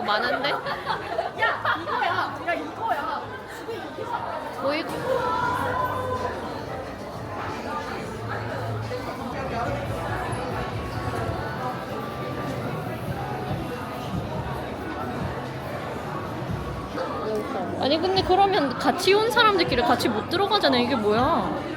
너무 많은데? 야 이거야. 야 이거야. 보이 아니 근데 그러면 같이 온 사람들끼리 같이 못 들어가잖아. 이게 뭐야?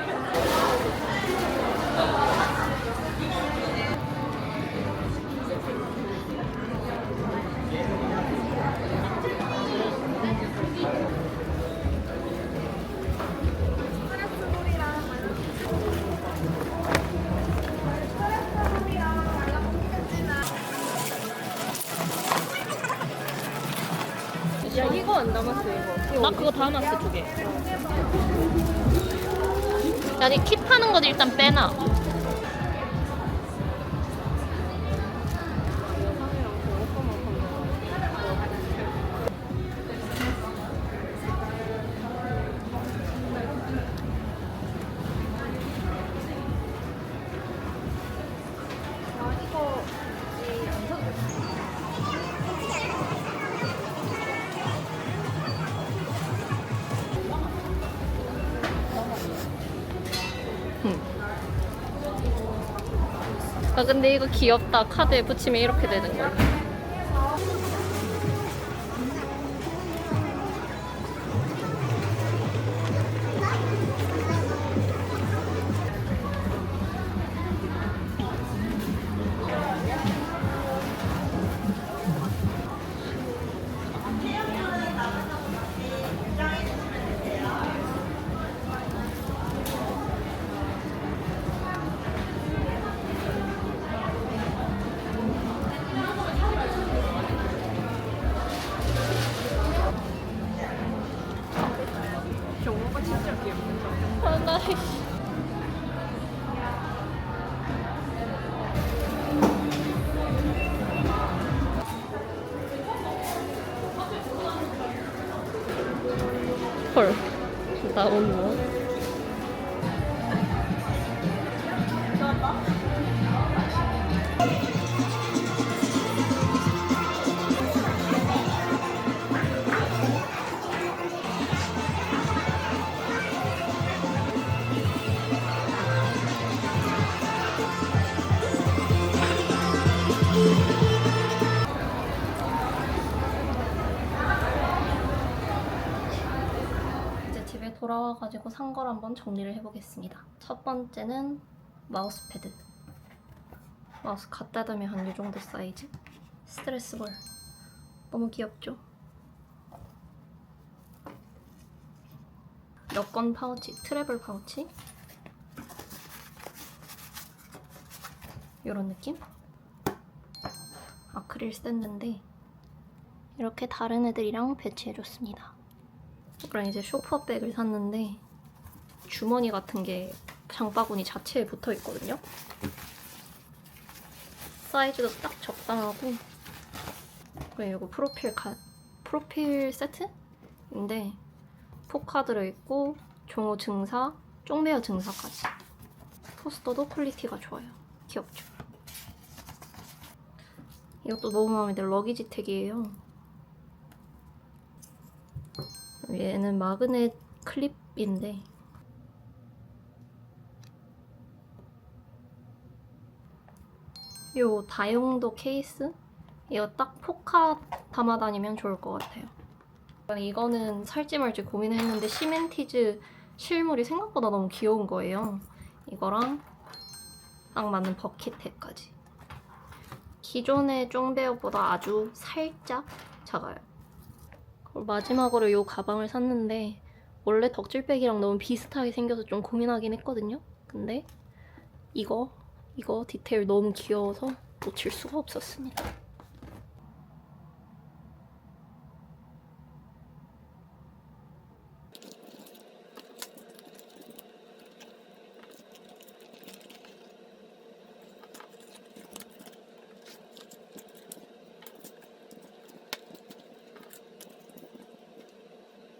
야 이거 안 남았어 이거. 나 그거 담았어 2개. 아니 킵하는 거 일단 빼놔. 아 근데 이거 귀엽다. 카드에 붙이면 이렇게 되는 거야. 경호가 진짜 귀엽다. 아, 나 헐. 나온 뭐? 이제 집에 돌아와가지고 산 걸 한번 정리를 해보겠습니다. 첫 번째는 마우스 패드. 마우스 갖다 대면 한 이 정도 사이즈. 스트레스볼. 너무 귀엽죠? 여권 파우치, 트래블 파우치. 이런 느낌? 아크릴 스탠드인데 이렇게 다른 애들이랑 배치해줬습니다. 그럼 이제 쇼퍼백을 샀는데 주머니 같은 게 장바구니 자체에 붙어있거든요. 사이즈도 딱 적당하고. 그리고 이거 프로필 세트인데 포카 들어있고 종호 증사, 쪽매어 증사까지. 포스터도 퀄리티가 좋아요. 귀엽죠? 이것도 너무 마음에 들어. 러기지 택이에요. 얘는 마그넷 클립인데 요 다용도 케이스? 이거 딱 포카 담아 다니면 좋을 것 같아요. 이거는 살지 말지 고민했는데 시멘티즈 실물이 생각보다 너무 귀여운 거예요. 이거랑 딱 맞는 버킷탭까지. 기존의 쫑베어보다 아주 살짝 작아요. 마지막으로 이 가방을 샀는데 원래 덕질백이랑 너무 비슷하게 생겨서 좀 고민하긴 했거든요. 근데 이거 디테일 너무 귀여워서 놓칠 수가 없었습니다.